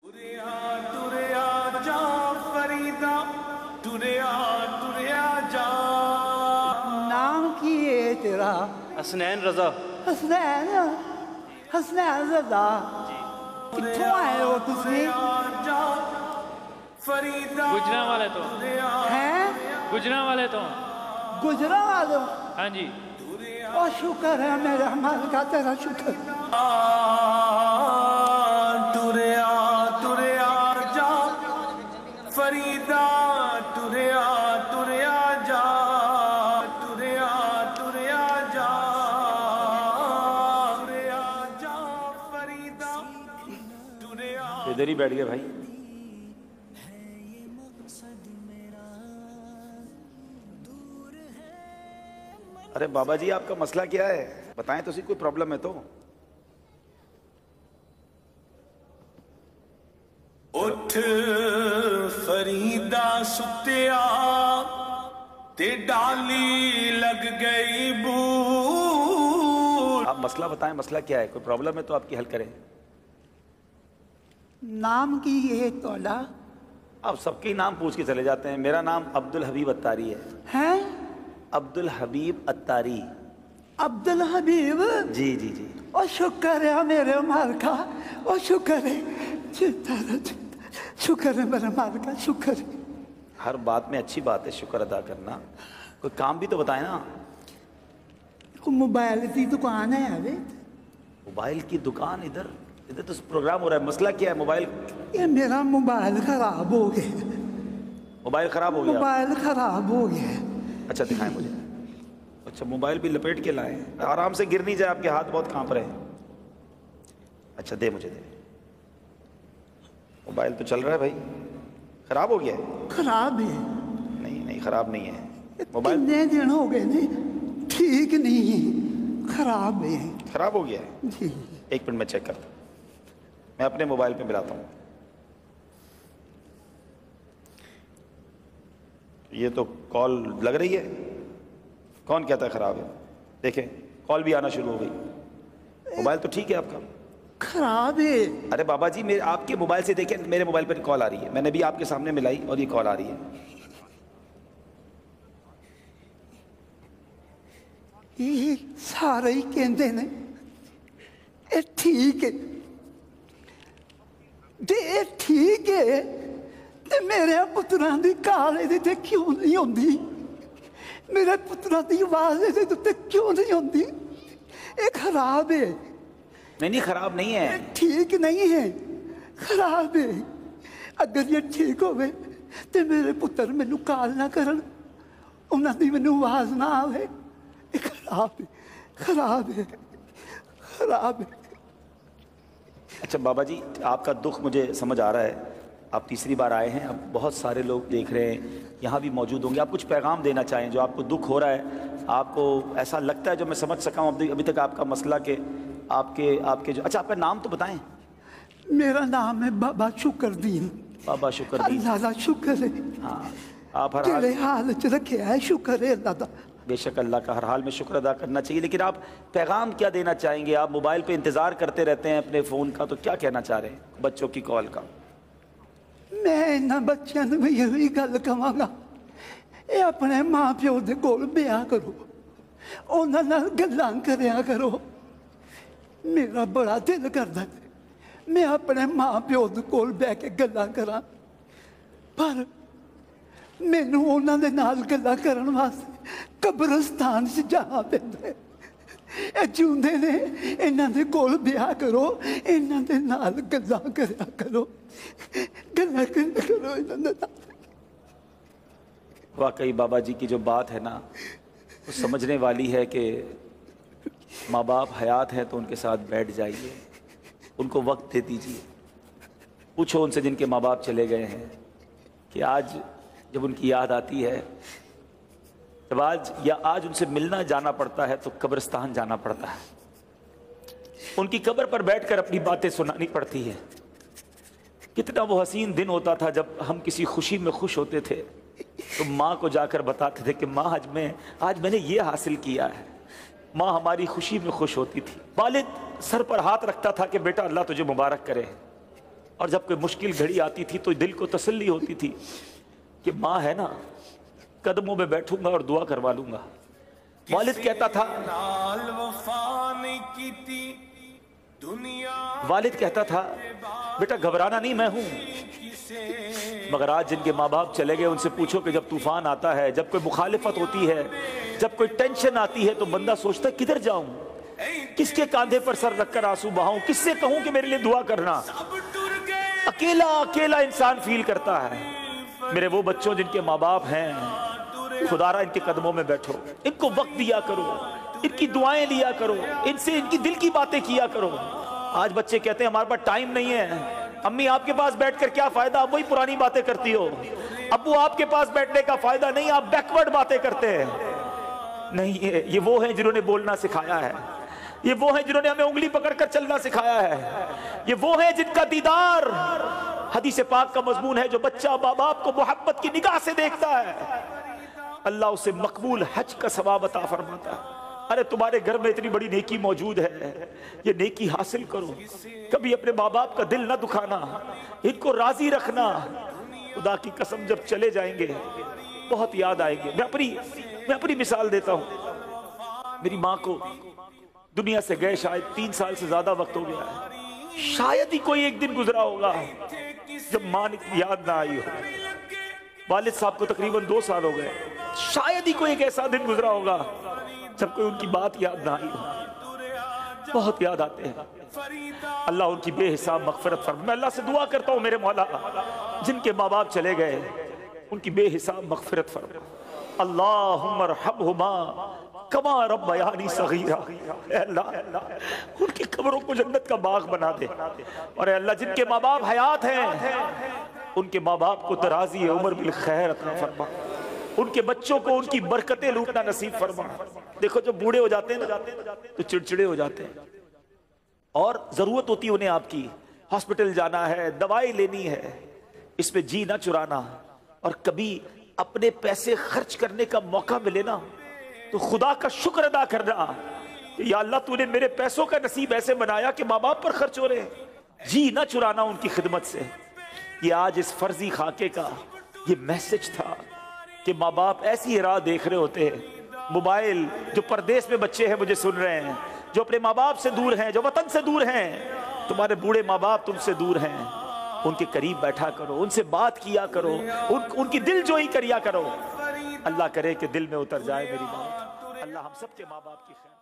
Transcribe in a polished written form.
टुरिया जा फरीदा, टुरिया टुरिया जा। नाम की है तेरा? हसनैन रजा। हसनैन, हसनैन रजा। कितों आए हो तुसी? फरीदा गुजरांवाले तो हैं? गुजरांवाले तो। गुजरांवाले? हाँ जी। और शुक्र है मेरे मालिक का, तेरा शुक्र। टुरिया टुरिया जा फरीदा, टुरिया टुरिया जा, टुरिया टुरिया जा, टुरिया जा फरीदा, टुरिया। इधर ही बैठ गए भाई। अरे बाबा जी, आपका मसला क्या है? बताएं तो सही, कोई प्रॉब्लम है तो। उठ फरीदा सुतिया ते डाली लग गई बूट। आप मसला बताएं, मसला क्या है? कोई प्रॉब्लम है तो आपकी हल करें। नाम की है तोला? आप सबके ही नाम पूछ के चले जाते हैं। मेरा नाम अब्दुल हबीब अत्तारी है। हैं? अब्दुल हबीब अत्तारी। अब्दुल हबीब? जी जी जी। और शुक्र है मेरे मालिक का, और शुक्र है, शुक्र है मेरे मालिक का, शुक्र है। हर बात में अच्छी बात है शुक्र अदा करना। कोई काम भी तो बताए ना। मोबाइल की दुकान है अभी। मोबाइल की दुकान? इधर इधर तो प्रोग्राम हो रहा है। मसला क्या है? मोबाइल? ये मेरा मोबाइल खराब हो गया। मोबाइल खराब हो गया? मोबाइल खराब हो गया। अच्छा दिखाएं मुझे। अच्छा, मोबाइल भी लपेट के लाए, आराम से गिर नहीं जाए, आपके हाथ बहुत कांप रहे हैं। अच्छा दे, मुझे दे। मोबाइल तो चल रहा है भाई। खराब हो गया है? खराब है? नहीं नहीं, खराब नहीं है मोबाइल। कितने दिन हो गए ने, ठीक नहीं है, खराब है। खराब हो गया है जी। एक मिनट में चेक करता हूँ। मैं अपने मोबाइल पे मिलाता हूँ। ये तो कॉल लग रही है। कौन कहता है खराब है? देखें, कॉल भी आना शुरू हो गई। मोबाइल तो ठीक है आपका। खराब है? अरे बाबा जी, मेरे आपके मोबाइल से देखें, मेरे मोबाइल पर कॉल आ रही है। मैंने भी आपके सामने मिलाई और ये कॉल आ रही है। ये सारे ही कहते ने ये ठीक है, ये ठीक है, ते मेरे पुत्रां दी काल इहदे ते क्यों नहीं होंदी? मेरे पुत्रां दी आवाज इहदे ते क्यों नहीं होंदी? ये खराब है। नहीं नहीं, खराब नहीं है। ठीक नहीं है, खराब है। अगर ये ठीक होवे ते मेरे पुत्र मैनू काल ना करन, उन्हां दी मैनू आवाज ना आवे। ये खराब है, खराब है, खराब है। अच्छा बाबा जी, आपका दुख मुझे समझ आ रहा है। आप तीसरी बार आए हैं, अब बहुत सारे लोग देख रहे हैं, यहाँ भी मौजूद होंगे। आप कुछ पैगाम देना चाहें जो आपको दुख हो रहा है, आपको ऐसा लगता है, जो मैं समझ सका हूँ अभी तक आपका मसला के आपके जो। अच्छा, आपका नाम तो बताएं। मेरा नाम है बाबा शुक्रदीन। बाबा शुक्रदीन। अल्लाह का शुक्र है। हाँ, आप हर तेरे हाल हाल च रखे है, शुक्र है अल्लाह का। बेशक अल्लाह का हर हाल में शुक्र अदा करना चाहिए। लेकिन आप पैगाम क्या देना चाहेंगे? आप मोबाइल पे इंतज़ार करते रहते हैं अपने फ़ोन का, तो क्या कहना चाह रहे हैं बच्चों की कॉल का? मैं इन्होंने बच्चों को यही गल कहांगा, ये अपने माँ प्यो के कोल ब्याह करो, उन्हां नाल गल्लां करया करो। मेरा बड़ा दिल करदा है मैं अपने माँ प्यो के कोल बह के गल्लां करां, पर मैनू उन्हां दे नाल गल्लां करन वास्ते कब्रिस्तान च जाना पैंदा है। ये जिउंदे ने, इन्हां दे कोल ब्याह करो, इन्हां दे नाल गल्लां करया करो, गल्लां करया करो इन्हां दे नाल। वाकई बाबा जी की जो बात है ना, वो समझने वाली है कि माँ बाप हयात हैं तो उनके साथ बैठ जाइए, उनको वक्त दे दीजिए। पूछो उनसे जिनके माँ बाप चले गए हैं कि आज जब उनकी याद आती है, जब आज उनसे मिलना जाना पड़ता है तो कब्रिस्तान जाना पड़ता है, उनकी कब्र पर बैठकर अपनी बातें सुनानी पड़ती है। कितना वो हसीन दिन होता था जब हम किसी खुशी में खुश होते थे तो माँ को जाकर बताते थे कि माँ आज मैंने ये हासिल किया है। माँ हमारी खुशी में खुश होती थी। वालिद सर पर हाथ रखता था कि बेटा अल्लाह तुझे मुबारक करे। और जब कोई मुश्किल घड़ी आती थी तो दिल को तसल्ली होती थी कि माँ है ना, कदमों में बैठूंगा और दुआ करवा लूंगा। वालिद कहता था, नाल वफा नहीं कीती दुनिया वालिद कहता था बेटा घबराना नहीं, मैं हूं। किसे मगर आज जिनके माँ बाप चले गए उनसे पूछो कि जब तूफान आता है, जब कोई मुखालिफत होती है, जब कोई टेंशन आती है, तो बंदा सोचता है किधर जाऊं, किसके कांधे पर सर रखकर आंसू बहाऊं, किससे कहूं कि मेरे लिए दुआ करना। अब टुर गए अकेला अकेला इंसान फील करता है। मेरे वो बच्चों जिनके माँ बाप हैं, खुदारा इनके कदमों में बैठो, इनको वक्त दिया करो, इनकी दुआएं लिया करो, इनसे इनकी दिल की बातें किया करो। आज बच्चे कहते हैं हमारे पास टाइम नहीं है। अम्मी आपके पास बैठकर क्या फायदा, आप वही पुरानी बातें करती हो। अब्बू आपके पास बैठने का फायदा नहीं, आप बैकवर्ड बातें करते हैं। नहीं, ये वो हैं जिन्होंने बोलना सिखाया है, ये वो हैं जिन्होंने हमें उंगली पकड़कर चलना सिखाया है, ये वो हैं जिनका दीदार हदीस पाक का मजमून है। जो बच्चा माँ बाप को मोहब्बत की निगाह से देखता है, अल्लाह उसे मकबूल हज का सवाब अता फरमाता है। अरे तुम्हारे घर में इतनी बड़ी नेकी मौजूद है, ये नेकी हासिल करो। कभी अपने माँ बाप का दिल ना दुखाना, इनको राजी रखना। खुदा की कसम जब चले जाएंगे बहुत याद आएंगे। मैं अपनी मिसाल देता हूँ। मेरी माँ को दुनिया से गए शायद 3 साल से ज्यादा वक्त हो गया है। शायद ही कोई एक दिन गुजरा होगा जब माँ की याद ना आई हो। वालिद साहब को तकरीबन 2 साल हो गए। शायद ही कोई एक ऐसा दिन गुजरा होगा जब कोई उनकी बात याद ना आई हो। बहुत याद आते हैं। अल्लाह उनकी बेहिसाब मगफिरत फरमाए। मैं अल्लाह से दुआ करता हूँ मेरे मौला, जिनके माँ बाप चले गए उनकी बेहिसाब मगफिरत फरमा। अल्लाहुम्मा रहमहुमा कमा रब्बयानी सगीरा। अल्लाह उनकी कब्रों को जन्नत का बाग बना दे। और अल्लाह जिनके माँ बाप हयात हैं उनके माँ बाप को दराजी उम्र बिल खैर अता फरमा। उनके बच्चों को उनकी बरकतें लूटना नसीब फरमा। देखो जब बूढ़े हो जाते हैं ना तो चिड़चिड़े हो जाते हैं, और जरूरत होती है उन्हें आपकी। हॉस्पिटल जाना है, दवाई लेनी है, इसमें जी ना चुराना। और कभी अपने पैसे खर्च करने का मौका मिले ना तो खुदा का शुक्र अदा करना, या अल्लाह तूने मेरे पैसों का नसीब ऐसे बनाया कि माँ बाप पर खर्च हो रहे हैं। जी ना चुराना उनकी खिदमत से। ये आज इस फर्जी खाके का ये मैसेज था कि माँ बाप ऐसी राह देख रहे होते हैं। मोबाइल, जो परदेश में बच्चे हैं मुझे सुन रहे हैं, जो अपने माँ बाप से दूर हैं, जो वतन से दूर हैं, तुम्हारे बूढ़े माँ बाप तुमसे दूर हैं, उनके करीब बैठा करो, उनसे बात किया करो, उनकी दिल जोई करिया करो। अल्लाह करे कि दिल में उतर जाए मेरी बात। अल्लाह हम सबके माँ बाप की खैर